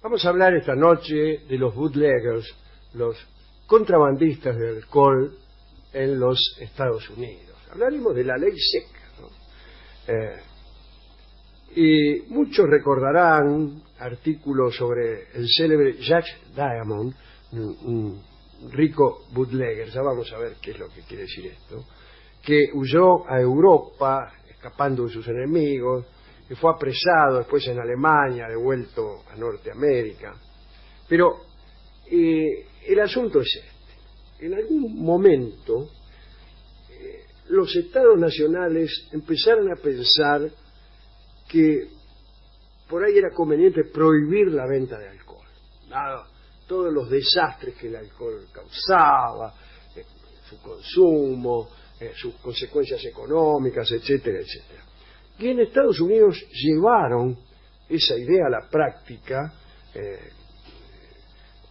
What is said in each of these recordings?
Vamos a hablar esta noche de los bootleggers, los contrabandistas de alcohol en los Estados Unidos. Hablaremos de la ley seca, ¿no? Y muchos recordarán artículos sobre el célebre Jack Diamond, un rico bootlegger, ya vamos a ver qué es lo que quiere decir esto, que huyó a Europa escapando de sus enemigos, que fue apresado después en Alemania, devuelto a Norteamérica. Pero el asunto es este. En algún momento los estados nacionales empezaron a pensar que por ahí era conveniente prohibir la venta de alcohol. Todos los desastres que el alcohol causaba, su consumo, sus consecuencias económicas, etcétera, etcétera. Y en Estados Unidos llevaron esa idea a la práctica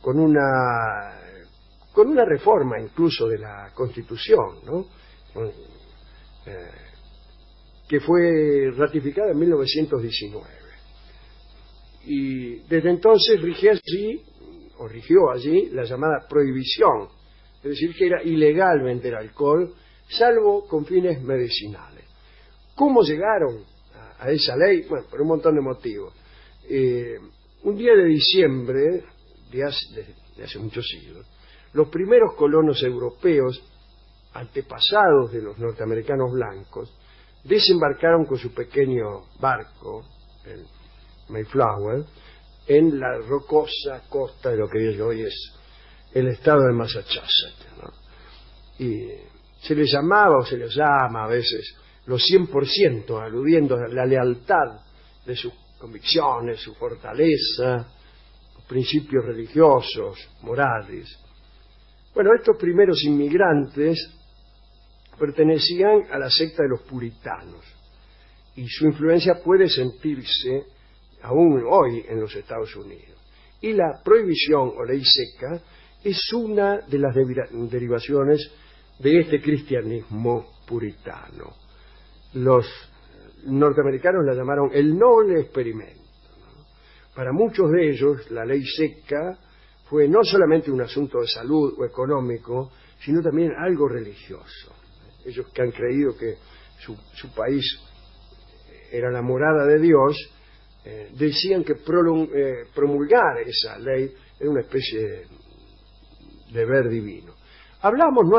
con una reforma incluso de la Constitución, ¿no? Que fue ratificada en 1919. Y desde entonces rigió allí la llamada prohibición, es decir, que era ilegal vender alcohol, salvo con fines medicinales. ¿Cómo llegaron a esa ley? Bueno, por un montón de motivos. Un día de diciembre de hace muchos siglos, los primeros colonos europeos, antepasados de los norteamericanos blancos, desembarcaron con su pequeño barco, el Mayflower, en la rocosa costa de lo que hoy es el estado de Massachusetts, ¿no? Y se les llamaba o se les llama a veces los 100%, aludiendo a la lealtad de sus convicciones, su fortaleza, los principios religiosos, morales. Bueno, estos primeros inmigrantes pertenecían a la secta de los puritanos y su influencia puede sentirse aún hoy en los Estados Unidos. Y la prohibición o ley seca es una de las derivaciones de este cristianismo puritano. Los norteamericanos la llamaron el noble experimento, ¿no? Para muchos de ellos la ley seca fue no solamente un asunto de salud o económico, sino también algo religioso. Ellos que han creído que su país era la morada de Dios, decían que promulgar esa ley era una especie de deber divino. Hablamos no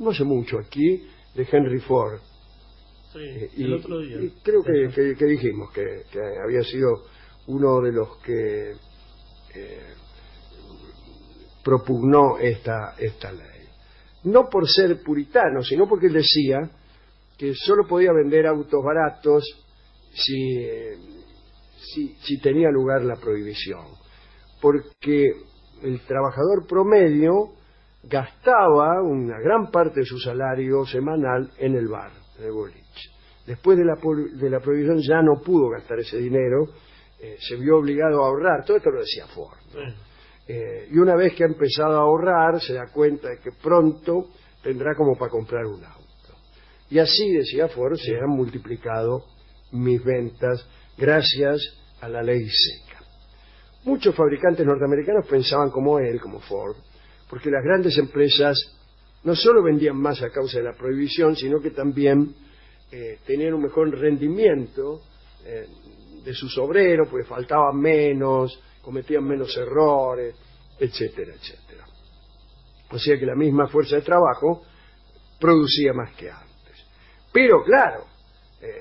hace mucho aquí de Henry Ford. Sí, el otro día. Y creo que dijimos que había sido uno de los que propugnó esta ley. No por ser puritano, sino porque él decía que solo podía vender autos baratos si tenía lugar la prohibición. Porque el trabajador promedio gastaba una gran parte de su salario semanal en el bar, en el boliche. Después de la prohibición ya no pudo gastar ese dinero, se vio obligado a ahorrar. Todo esto lo decía Ford, ¿no? Sí. Y una vez que ha empezado a ahorrar, se da cuenta de que pronto tendrá como para comprar un auto. Y así, decía Ford, se han multiplicado mis ventas gracias a la ley seca. Muchos fabricantes norteamericanos pensaban como él, como Ford, porque las grandes empresas no solo vendían más a causa de la prohibición, sino que también tenían un mejor rendimiento de sus obreros, porque faltaban menos, cometían menos errores, etcétera, etcétera. O sea que la misma fuerza de trabajo producía más que antes. Pero claro,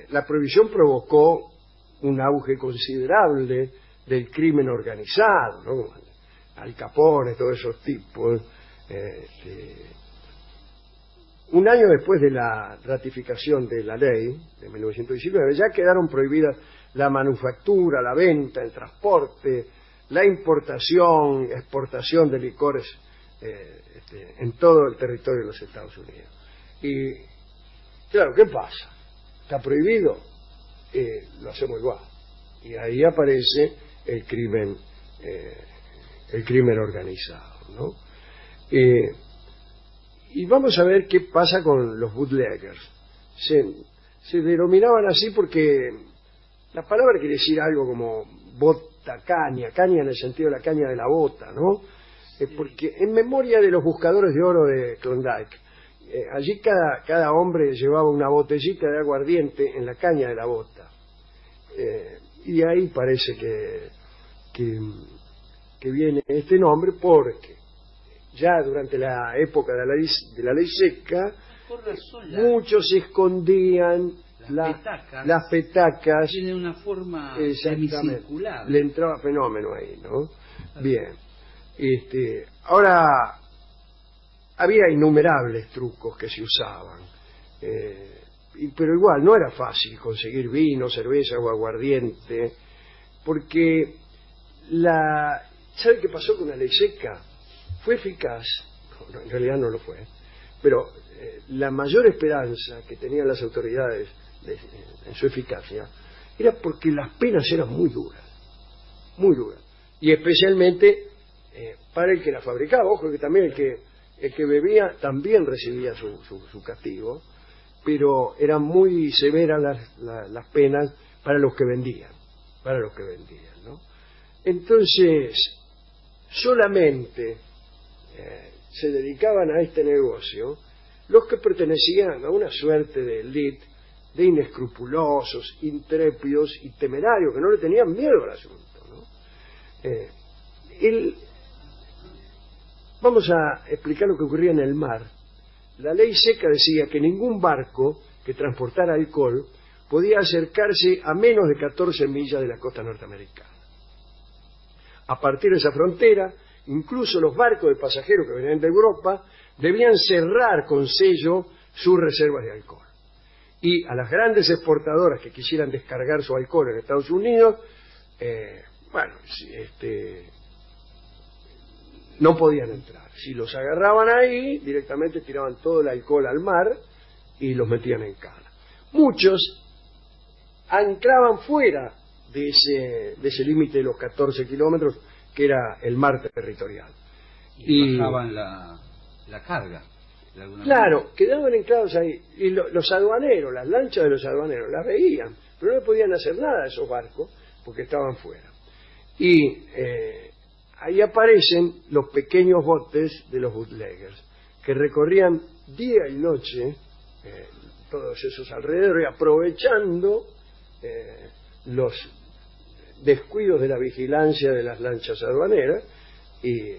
la prohibición provocó un auge considerable del crimen organizado, ¿no? Al Capone, todos esos tipos. Un año después de la ratificación de la ley de 1919 ya quedaron prohibidas la manufactura, la venta, el transporte, la importación, exportación de licores en todo el territorio de los Estados Unidos. Y claro, ¿qué pasa? ¿Está prohibido? Lo hacemos igual. Y ahí aparece el crimen organizado, ¿no? Y vamos a ver qué pasa con los bootleggers. Se denominaban así porque la palabra quiere decir algo como bota caña, caña en el sentido de la caña de la bota, ¿no? Porque en memoria de los buscadores de oro de Klondike, allí cada hombre llevaba una botellita de aguardiente en la caña de la bota. Y de ahí parece que viene este nombre, porque ya durante la época de la ley seca, muchos escondían las petacas. Tiene una forma semicircular. Le entraba fenómeno ahí, ¿no? Bien. Ahora, había innumerables trucos que se usaban, pero igual no era fácil conseguir vino, cerveza o aguardiente, porque ¿sabe qué pasó con la ley seca? Fue eficaz, no, en realidad no lo fue, pero la mayor esperanza que tenían las autoridades en su eficacia era porque las penas eran muy duras, y especialmente para el que la fabricaba. Ojo que también el que bebía también recibía su castigo, pero eran muy severas las penas para los que vendían, ¿no? Entonces, solamente se dedicaban a este negocio los que pertenecían a una suerte de élite de inescrupulosos, intrépidos y temerarios, que no le tenían miedo al asunto, ¿no? Vamos a explicar lo que ocurría en el mar. La ley seca decía que ningún barco que transportara alcohol podía acercarse a menos de 14 millas de la costa norteamericana. A partir de esa frontera, incluso los barcos de pasajeros que venían de Europa debían cerrar con sello sus reservas de alcohol. Y a las grandes exportadoras que quisieran descargar su alcohol en Estados Unidos, no podían entrar. Si los agarraban ahí, directamente tiraban todo el alcohol al mar y los metían en cana. Muchos anclaban fuera de ese límite de los 14 kilómetros, que era el mar territorial. Y bajaban la carga. Claro, quedaban anclados ahí. Y los aduaneros, las lanchas de los aduaneros, las veían, pero no podían hacer nada a esos barcos porque estaban fuera. Y ahí aparecen los pequeños botes de los bootleggers, que recorrían día y noche todos esos alrededores, aprovechando los descuidos de la vigilancia de las lanchas aduaneras, y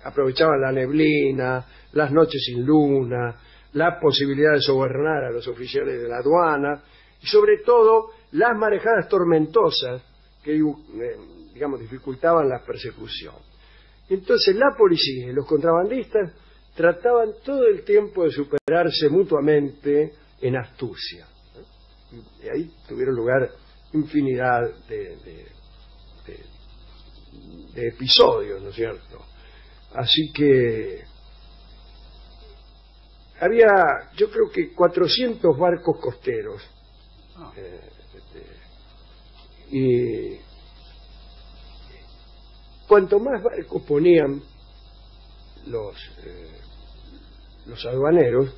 aprovechaban la neblina, las noches sin luna, la posibilidad de sobornar a los oficiales de la aduana, y sobre todo las marejadas tormentosas que dificultaban la persecución. Entonces la policía y los contrabandistas trataban todo el tiempo de superarse mutuamente en astucia. Y ahí tuvieron lugar infinidad de episodios, ¿no es cierto? Así que había, yo creo que 400 barcos costeros. Y cuanto más barcos ponían los aduaneros,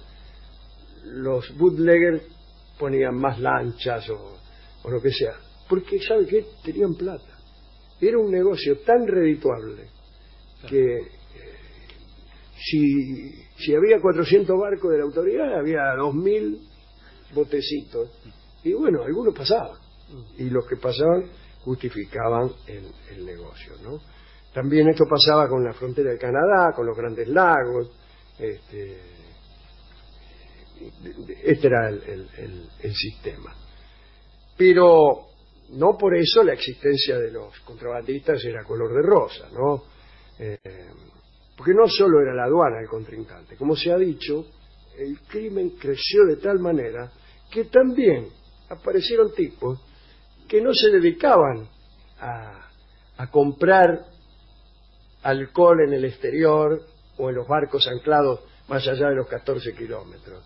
los bootleggers ponían más lanchas o lo que sea, porque ¿sabe qué? Tenían plata. Era un negocio tan redituable que si había 400 barcos de la autoridad, había 2000 botecitos, y bueno, algunos pasaban, y los que pasaban justificaban el negocio, ¿no? También esto pasaba con la frontera de Canadá, con los Grandes Lagos. Este era el sistema. Pero no por eso la existencia de los contrabandistas era color de rosa, ¿no? Porque no solo era la aduana el contrincante. Como se ha dicho, el crimen creció de tal manera que también aparecieron tipos que no se dedicaban a comprar alcohol en el exterior o en los barcos anclados más allá de los 14 kilómetros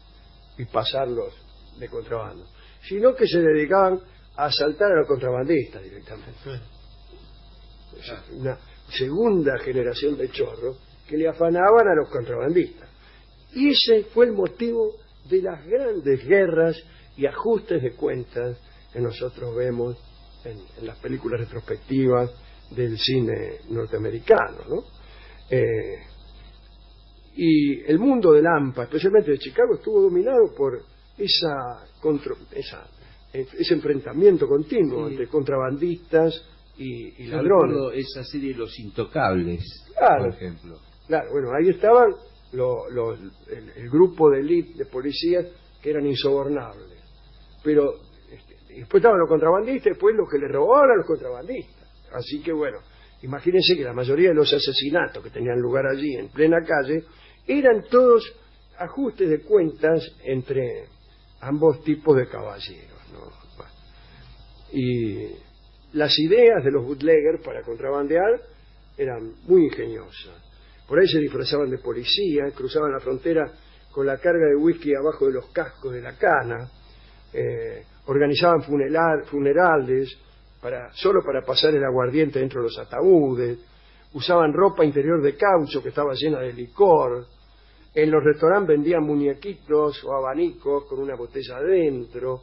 y pasarlos de contrabando, sino que se dedicaban a asaltar a los contrabandistas directamente. Una segunda generación de chorros que le afanaban a los contrabandistas. Y ese fue el motivo de las grandes guerras y ajustes de cuentas que nosotros vemos en las películas retrospectivas del cine norteamericano, ¿no? Y el mundo del AMPA, especialmente de Chicago, estuvo dominado por ese enfrentamiento continuo entre contrabandistas y ladrones. Recuerdo esa serie Los Intocables, claro, por ejemplo. Claro, bueno, ahí estaban el grupo de élite de policías que eran insobornables. Pero después estaban los contrabandistas, después los que le robaban a los contrabandistas. Así que bueno, imagínense que la mayoría de los asesinatos que tenían lugar allí en plena calle eran todos ajustes de cuentas entre ambos tipos de caballeros, ¿no? Bueno, y las ideas de los bootleggers para contrabandear eran muy ingeniosas. Por ahí se disfrazaban de policía, cruzaban la frontera con la carga de whisky abajo de los cascos de la cana, organizaban funerales solo para pasar el aguardiente dentro de los ataúdes, usaban ropa interior de caucho que estaba llena de licor, en los restaurantes vendían muñequitos o abanicos con una botella adentro.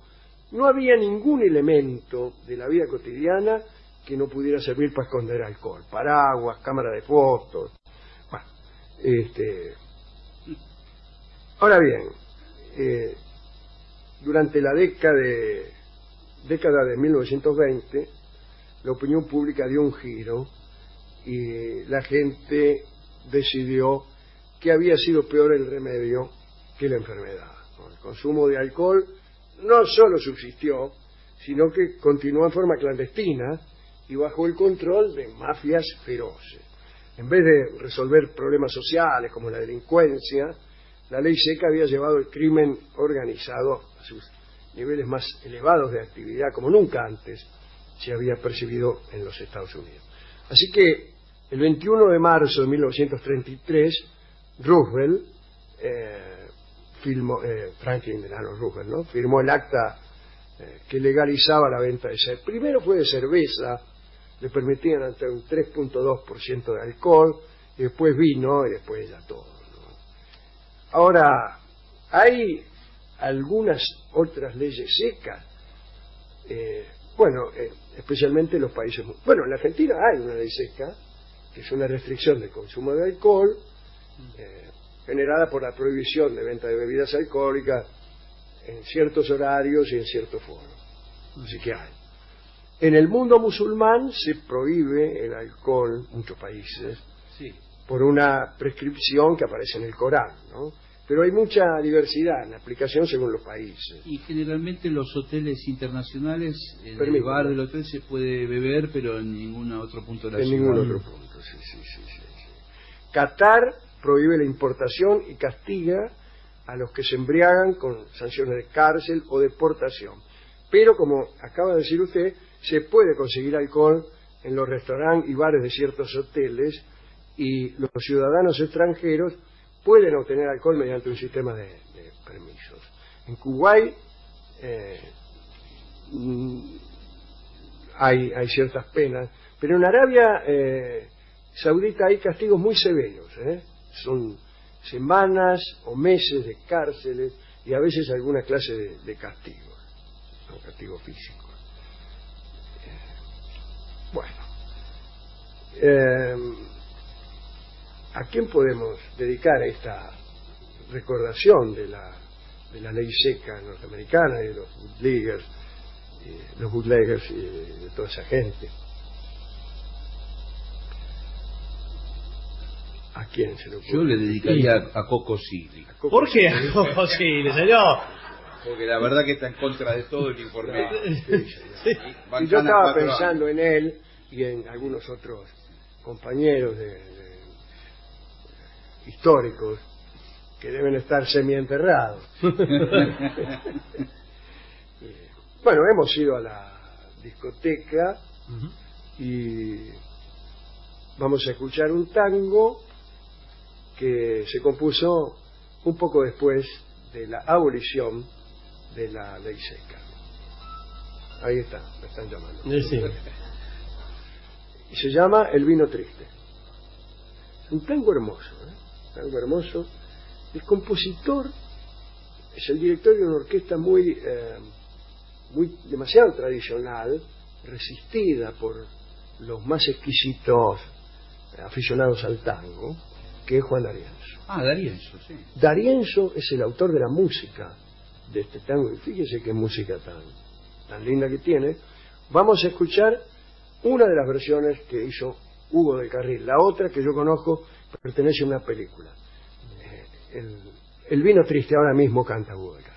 No había ningún elemento de la vida cotidiana que no pudiera servir para esconder alcohol, paraguas, cámara de fotos. Bueno, ahora bien, durante la década de 1920, la opinión pública dio un giro y la gente decidió que había sido peor el remedio que la enfermedad. El consumo de alcohol no solo subsistió, sino que continuó en forma clandestina y bajo el control de mafias feroces. En vez de resolver problemas sociales como la delincuencia, la ley seca había llevado el crimen organizado a sus niveles más elevados de actividad, como nunca antes se había percibido en los Estados Unidos. Así que el 21 de marzo de 1933, Roosevelt, Franklin Delano Roosevelt, ¿no?, firmó el acta que legalizaba la venta de cerveza. Primero fue de cerveza, le permitían hasta un 3.2% de alcohol, y después vino, y después ya todo, ¿no? Ahora, hay algunas otras leyes secas, especialmente en los países... Bueno, en la Argentina hay una ley seca, que es una restricción del consumo de alcohol, generada por la prohibición de venta de bebidas alcohólicas en ciertos horarios y en ciertos foros. Así que hay. En el mundo musulmán se prohíbe el alcohol en muchos países, sí, por una prescripción que aparece en el Corán, ¿no? Pero hay mucha diversidad en la aplicación según los países. Y generalmente en los hoteles internacionales, en el bar del hotel se puede beber, pero en ningún otro punto de la ciudad. En ningún otro punto, sí. Qatar prohíbe la importación y castiga a los que se embriagan con sanciones de cárcel o deportación. Pero, como acaba de decir usted, se puede conseguir alcohol en los restaurantes y bares de ciertos hoteles, y los ciudadanos extranjeros pueden obtener alcohol mediante un sistema de permisos. En Kuwait hay ciertas penas, pero en Arabia Saudita hay castigos muy severos, son semanas o meses de cárceles y a veces alguna clase de castigos, son castigos físicos. ¿A quién podemos dedicar esta recordación de la ley seca norteamericana y de los bootleggers y de toda esa gente? ¿A quién se lo ocurre? Yo le dedicaría a Coco Silly. ¿Por qué a Coco Silly, señor? Porque la verdad que está en contra de todo el informe. Y yo estaba pensando en él y en algunos otros compañeros históricos que deben estar semienterrados. Bueno, hemos ido a la discoteca y vamos a escuchar un tango que se compuso un poco después de la abolición de la ley seca. Ahí está, me están llamando. Sí. Y se llama El vino triste. Es un tango hermoso, tango hermoso. El compositor es el director de una orquesta demasiado tradicional, resistida por los más exquisitos aficionados al tango, que es Juan D'Arienzo. Ah, D'Arienzo, sí. D'Arienzo es el autor de la música de este tango, y fíjese qué música tan linda que tiene. Vamos a escuchar una de las versiones que hizo Hugo del Carril. La otra que yo conozco pertenece a una película. El vino triste ahora mismo canta Hugo del Carril.